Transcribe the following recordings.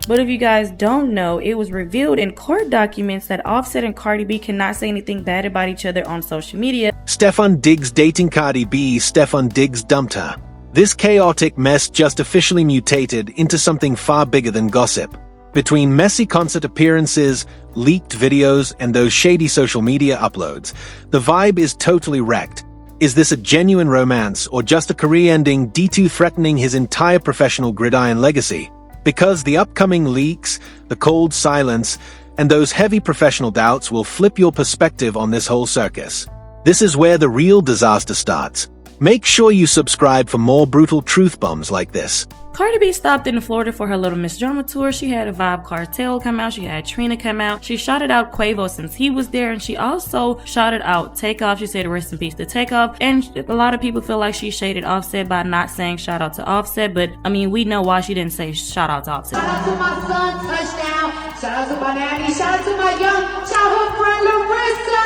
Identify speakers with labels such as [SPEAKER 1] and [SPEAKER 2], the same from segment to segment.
[SPEAKER 1] But if you guys don't know, it was revealed in court documents that Offset and Cardi B cannot say anything bad about each other on social media.
[SPEAKER 2] Stefon Diggs dating Cardi B. Stefon Diggs dumped her. This chaotic mess just officially mutated into something far bigger than gossip. Between messy concert appearances, leaked videos, and those shady social media uploads, the vibe is totally wrecked. Is this a genuine romance or just a career-ending D2 threatening his entire professional gridiron legacy? Because the upcoming leaks, the cold silence, and those heavy professional doubts will flip your perspective on this whole circus. This is where the real disaster starts. Make sure you subscribe for more brutal truth bombs like this.
[SPEAKER 1] Cardi B stopped in Florida for her Little Miss Drama tour. She had a Vibe Cartel come out. She had Trina come out. She shouted out Quavo since he was there, and she also shouted out Takeoff. She said rest in peace to Takeoff. And a lot of people feel like she shaded Offset by not saying shout out to Offset, but I mean, we know why she didn't say shout out to Offset.
[SPEAKER 3] Shout out to my son, touchdown. Shout out to my nanny. Shout out to my young childhood friend Larissa.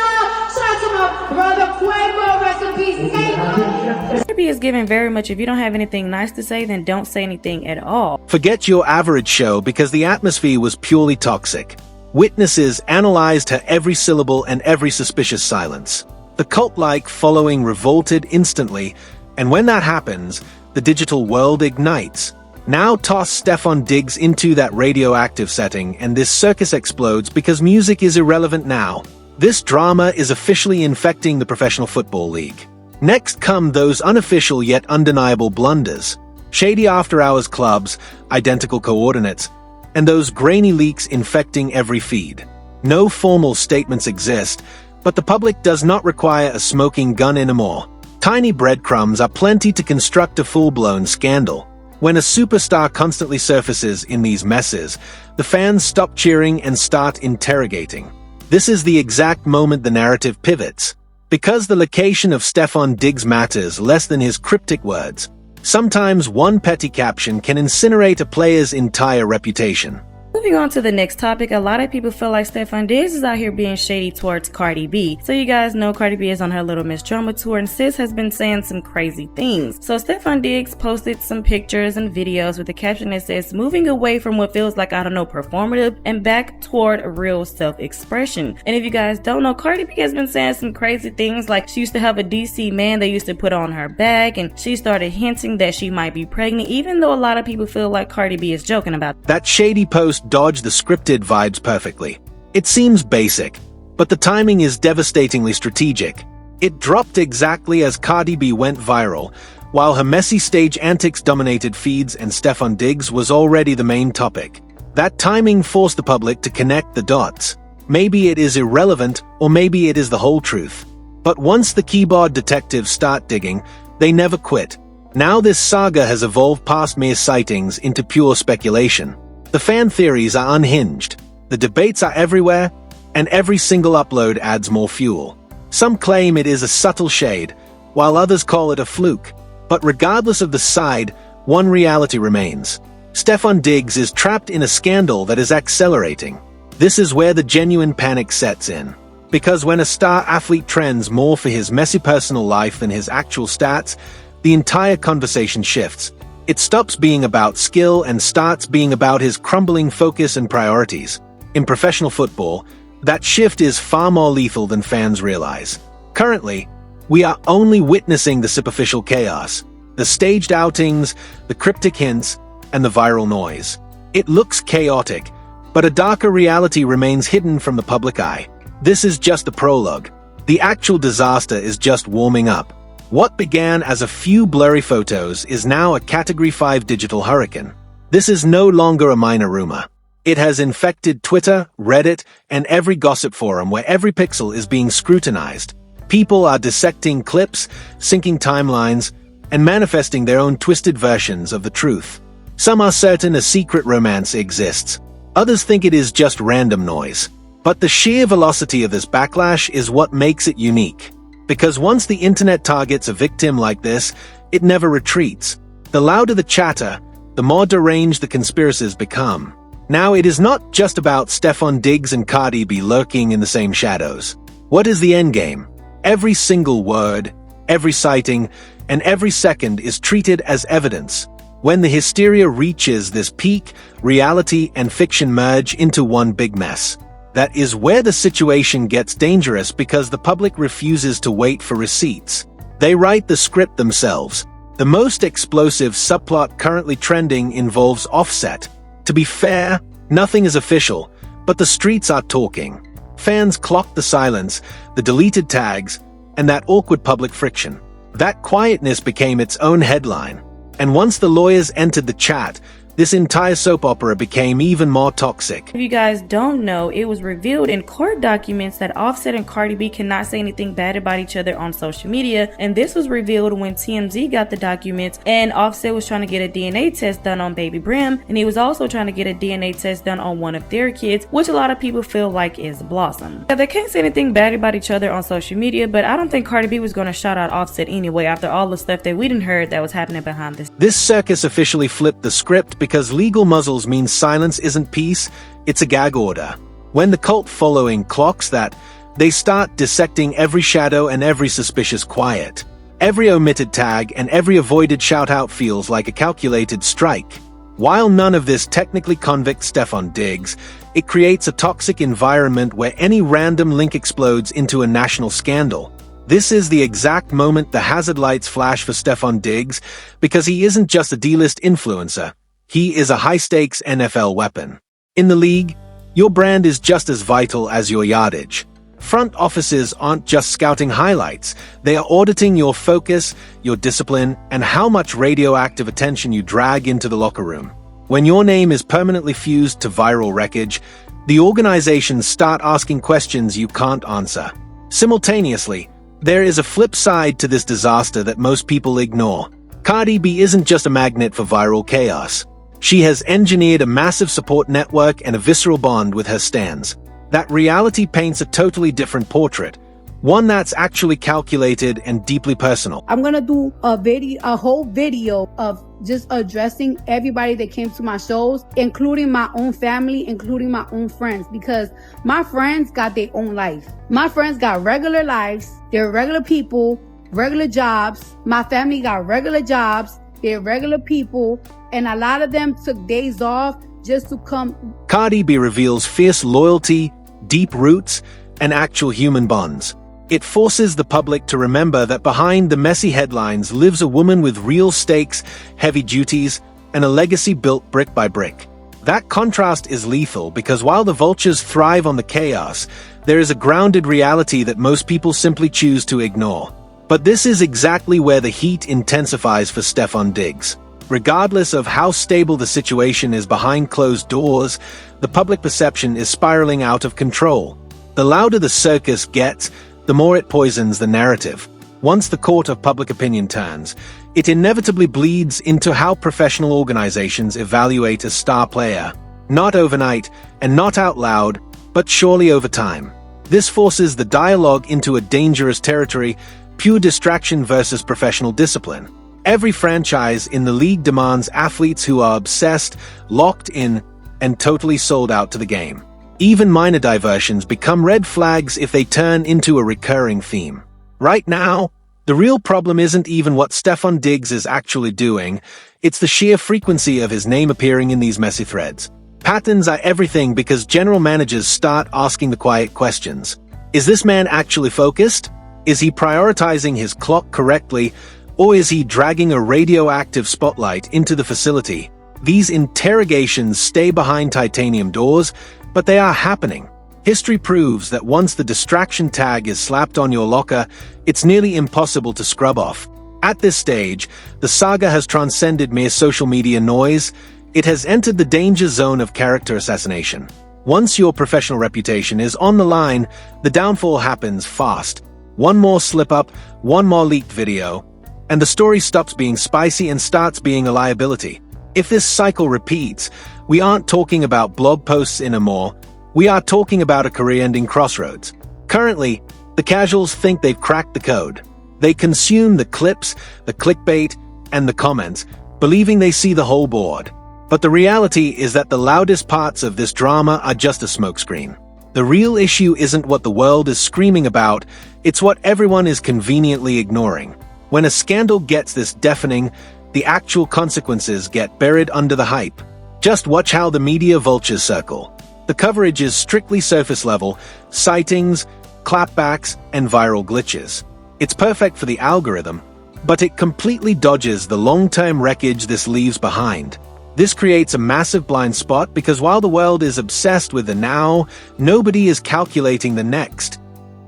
[SPEAKER 3] Shout out to my brother Quavo. Rest in peace, Takeoff.
[SPEAKER 1] Cardi B is giving very much. If you don't have anything nice to say, then don't say anything at all.
[SPEAKER 2] Forget your average show because the atmosphere was purely toxic. Witnesses analyzed her every syllable and every suspicious silence. The cult-like following revolted instantly, and when that happens, the digital world ignites. Now toss Stefon Diggs into that radioactive setting and this circus explodes because music is irrelevant now. This drama is officially infecting the professional football league. Next come those unofficial yet undeniable blunders. Shady after-hours clubs, identical coordinates, and those grainy leaks infecting every feed. No formal statements exist, but the public does not require a smoking gun anymore. Tiny breadcrumbs are plenty to construct a full-blown scandal. When a superstar constantly surfaces in these messes, the fans stop cheering and start interrogating. This is the exact moment the narrative pivots. Because the location of Stefon Diggs matters less than his cryptic words, sometimes one petty caption can incinerate a player's entire reputation.
[SPEAKER 1] Moving on to the next topic, a lot of people feel like Stefon Diggs is out here being shady towards Cardi B. So you guys know Cardi B is on her Little Miss Drama tour, and sis has been saying some crazy things. So Stefon Diggs posted some pictures and videos with a caption that says, moving away from what feels like, I don't know, performative and back toward real self-expression. And if you guys don't know, Cardi B has been saying some crazy things, like she used to have a DC man that used to put on her back, and she started hinting that she might be pregnant, even though a lot of people feel like Cardi B is joking about it.
[SPEAKER 2] That shady post dodged the scripted vibes perfectly. It seems basic, but the timing is devastatingly strategic. It dropped exactly as Cardi B went viral, while her messy stage antics dominated feeds and Stefon Diggs was already the main topic. That timing forced the public to connect the dots. Maybe it is irrelevant, or maybe it is the whole truth. But once the keyboard detectives start digging, they never quit. Now this saga has evolved past mere sightings into pure speculation. The fan theories are unhinged, the debates are everywhere, and every single upload adds more fuel. Some claim it is a subtle shade, while others call it a fluke. But regardless of the side, one reality remains. Stefon Diggs is trapped in a scandal that is accelerating. This is where the genuine panic sets in. Because when a star athlete trends more for his messy personal life than his actual stats, the entire conversation shifts. It stops being about skill and starts being about his crumbling focus and priorities. In professional football, that shift is far more lethal than fans realize. Currently, we are only witnessing the superficial chaos, the staged outings, the cryptic hints, and the viral noise. It looks chaotic, but a darker reality remains hidden from the public eye. This is just the prologue. The actual disaster is just warming up. What began as a few blurry photos is now a Category 5 digital hurricane. This is no longer a minor rumor. It has infected Twitter, Reddit, and every gossip forum where every pixel is being scrutinized. People are dissecting clips, syncing timelines, and manifesting their own twisted versions of the truth. Some are certain a secret romance exists. Others think it is just random noise. But the sheer velocity of this backlash is what makes it unique. Because once the internet targets a victim like this, it never retreats. The louder the chatter, the more deranged the conspiracies become. Now it is not just about Stefon Diggs and Cardi B lurking in the same shadows. What is the endgame? Every single word, every sighting, and every second is treated as evidence. When the hysteria reaches this peak, reality and fiction merge into one big mess. That is where the situation gets dangerous because the public refuses to wait for receipts. They write the script themselves. The most explosive subplot currently trending involves Offset. To be fair, nothing is official, but the streets are talking. Fans clock the silence, the deleted tags, and that awkward public friction. That quietness became its own headline. And once the lawyers entered the chat, this entire soap opera became even more toxic.
[SPEAKER 1] If you guys don't know, it was revealed in court documents that Offset and Cardi B cannot say anything bad about each other on social media, and this was revealed when TMZ got the documents and Offset was trying to get a DNA test done on Baby Brim, and he was also trying to get a DNA test done on one of their kids, which a lot of people feel like is Blossom. Now, they can't say anything bad about each other on social media, but I don't think Cardi B was going to shout out Offset anyway after all the stuff that we didn't heard that was happening behind this.
[SPEAKER 2] This circus officially flipped the script because legal muzzles mean silence isn't peace, it's a gag order. When the cult following clocks that, they start dissecting every shadow and every suspicious quiet. Every omitted tag and every avoided shout-out feels like a calculated strike. While none of this technically convicts Stefon Diggs, it creates a toxic environment where any random link explodes into a national scandal. This is the exact moment the hazard lights flash for Stefon Diggs, because he isn't just a D-list influencer. He is a high-stakes NFL weapon. In the league, your brand is just as vital as your yardage. Front offices aren't just scouting highlights, they are auditing your focus, your discipline, and how much radioactive attention you drag into the locker room. When your name is permanently fused to viral wreckage, the organizations start asking questions you can't answer. Simultaneously, there is a flip side to this disaster that most people ignore. Cardi B isn't just a magnet for viral chaos. She has engineered a massive support network and a visceral bond with her stans. That reality paints a totally different portrait, one that's actually calculated and deeply personal.
[SPEAKER 4] I'm gonna do a whole video of just addressing everybody that came to my shows, including my own family, including my own friends, because my friends got their own life. My friends got regular lives. They're regular people, regular jobs. My family got regular jobs. They're regular people. And a lot of them took days off just to come.
[SPEAKER 2] Cardi B reveals fierce loyalty, deep roots, and actual human bonds. It forces the public to remember that behind the messy headlines lives a woman with real stakes, heavy duties, and a legacy built brick by brick. That contrast is lethal because while the vultures thrive on the chaos, there is a grounded reality that most people simply choose to ignore. But this is exactly where the heat intensifies for Stefon Diggs. Regardless of how stable the situation is behind closed doors, the public perception is spiraling out of control. The louder the circus gets, the more it poisons the narrative. Once the court of public opinion turns, it inevitably bleeds into how professional organizations evaluate a star player. Not overnight, and not out loud, but surely over time. This forces the dialogue into a dangerous territory, pure distraction versus professional discipline. Every franchise in the league demands athletes who are obsessed, locked in, and totally sold out to the game. Even minor diversions become red flags if they turn into a recurring theme. Right now, the real problem isn't even what Stefon Diggs is actually doing, it's the sheer frequency of his name appearing in these messy threads. Patterns are everything because general managers start asking the quiet questions. Is this man actually focused? Is he prioritizing his clock correctly? Or is he dragging a radioactive spotlight into the facility? These interrogations stay behind titanium doors, but they are happening. History proves that once the distraction tag is slapped on your locker, it's nearly impossible to scrub off. At this stage, the saga has transcended mere social media noise. It has entered the danger zone of character assassination. Once your professional reputation is on the line, the downfall happens fast. One more slip-up, one more leaked video, and the story stops being spicy and starts being a liability. If this cycle repeats, we aren't talking about blog posts anymore, we are talking about a career-ending crossroads. Currently, the casuals think they've cracked the code. They consume the clips, the clickbait, and the comments, believing they see the whole board. But the reality is that the loudest parts of this drama are just a smokescreen. The real issue isn't what the world is screaming about, it's what everyone is conveniently ignoring. When a scandal gets this deafening, The actual consequences get buried under the hype. Just watch how the media vultures circle. The coverage is strictly surface level, sightings, clapbacks, and viral glitches. It's perfect for the algorithm, but it completely dodges the long-term wreckage this leaves behind. This creates a massive blind spot because while the world is obsessed with the now, nobody is calculating the next.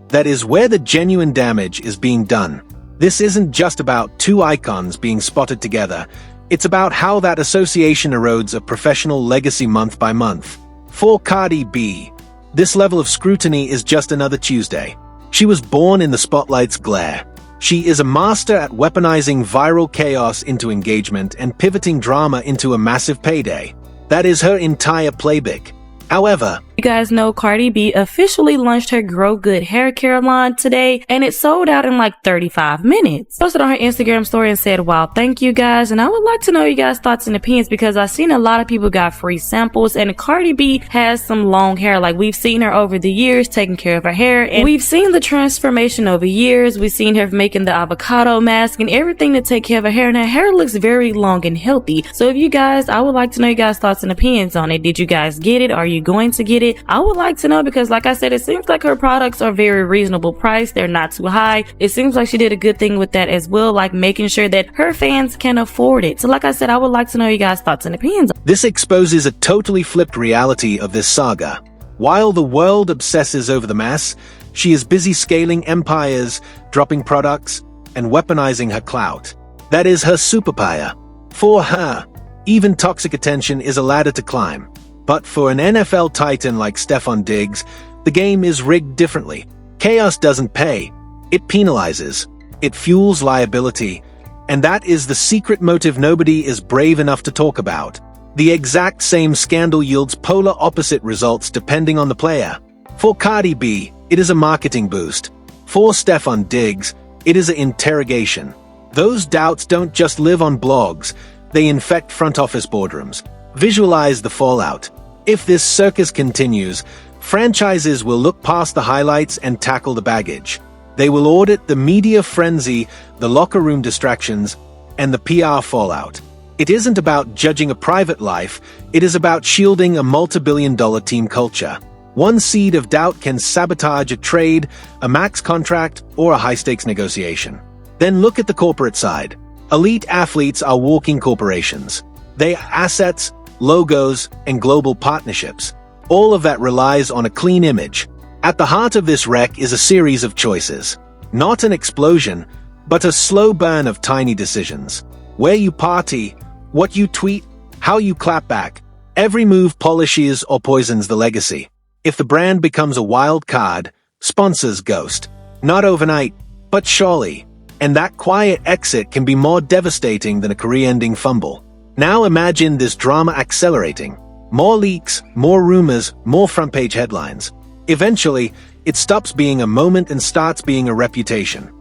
[SPEAKER 2] That is where the genuine damage is being done. This isn't just about two icons being spotted together. It's about how that association erodes a professional legacy month by month. For Cardi B, this level of scrutiny is just another Tuesday. She was born in the spotlight's glare. She is a master at weaponizing viral chaos into engagement and pivoting drama into a massive payday. That is her entire playbook. However,
[SPEAKER 1] you guys know Cardi B officially launched her Grow Good hair care line today, and it sold out in like 35 minutes. Posted on her Instagram story and said, wow, thank you guys, and I would like to know you guys' thoughts and opinions because I've seen a lot of people got free samples, and Cardi B has some long hair. Like, we've seen her over the years taking care of her hair, and we've seen the transformation over years. We've seen her making the avocado mask and everything to take care of her hair, and her hair looks very long and healthy. So if you guys, I would like to know you guys' thoughts and opinions on it. Did you guys get it? Are you going to get it? I would like to know because, like I said, it seems like her products are very reasonable price. They're not too high. It seems like she did a good thing with that as well, like making sure that her fans can afford it. So like I said, I would like to know you guys' thoughts and opinions.
[SPEAKER 2] This exposes a totally flipped reality of this saga. While the world obsesses over the mass, she is busy scaling empires, dropping products, and weaponizing her clout. That is her superpower. For her, even toxic attention is a ladder to climb. But for an NFL titan like Stefon Diggs, the game is rigged differently. Chaos doesn't pay. It penalizes. It fuels liability. And that is the secret motive nobody is brave enough to talk about. The exact same scandal yields polar opposite results depending on the player. For Cardi B, it is a marketing boost. For Stefon Diggs, it is an interrogation. Those doubts don't just live on blogs. They infect front office boardrooms. Visualize the fallout. If this circus continues, franchises will look past the highlights and tackle the baggage. They will audit the media frenzy, the locker room distractions, and the PR fallout. It isn't about judging a private life, it is about shielding a multi-billion-dollar team culture. One seed of doubt can sabotage a trade, a max contract, or a high-stakes negotiation. Then look at the corporate side. Elite athletes are walking corporations. They are assets, logos, and global partnerships. All of that relies on a clean image. At the heart of this wreck is a series of choices. Not an explosion, but a slow burn of tiny decisions. Where you party, what you tweet, how you clap back. Every move polishes or poisons the legacy. If the brand becomes a wild card, sponsors ghost. Not overnight, but surely. And that quiet exit can be more devastating than a career-ending fumble. Now imagine this drama accelerating. More leaks, more rumors, more front-page headlines. Eventually, it stops being a moment and starts being a reputation.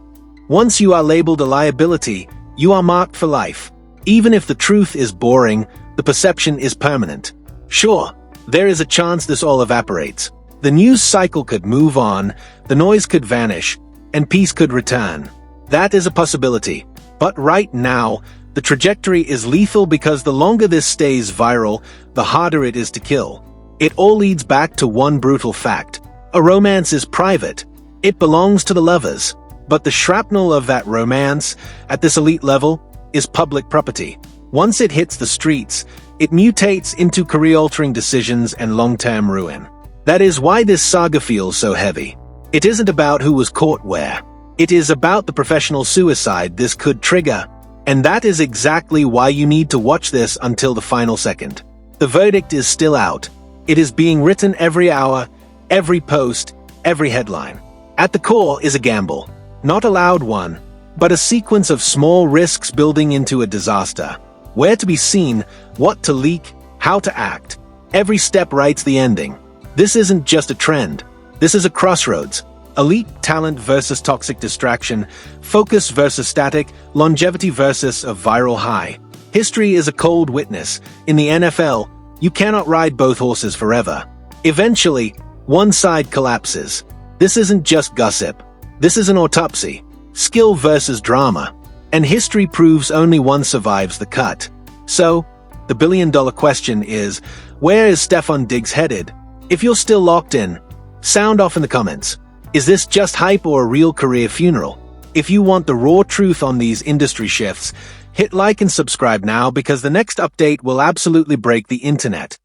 [SPEAKER 2] Once you are labeled a liability, you are marked for life. Even if the truth is boring, the perception is permanent. Sure, there is a chance this all evaporates. The news cycle could move on, the noise could vanish, and peace could return. That is a possibility. But right now, the trajectory is lethal because the longer this stays viral, the harder it is to kill. It all leads back to one brutal fact. A romance is private. It belongs to the lovers. But the shrapnel of that romance, at this elite level, is public property. Once it hits the streets, it mutates into career-altering decisions and long-term ruin. That is why this saga feels so heavy. It isn't about who was caught where. It is about the professional suicide this could trigger. And that is exactly why you need to watch this until the final second. The verdict is still out. It is being written every hour, every post, every headline. At the core is a gamble. Not a loud one, but a sequence of small risks building into a disaster. Where to be seen, what to leak, how to act. Every step writes the ending. This isn't just a trend. This is a crossroads. Elite talent versus toxic distraction, focus versus static, longevity versus a viral high. History is a cold witness. In the NFL, you cannot ride both horses forever. Eventually, one side collapses. This isn't just gossip. This is an autopsy. Skill versus drama. And history proves only one survives the cut. So, the billion-dollar question is, where is Stefon Diggs headed? If you're still locked in, sound off in the comments. Is this just hype or a real career funeral? If you want the raw truth on these industry shifts, hit like and subscribe now because the next update will absolutely break the internet.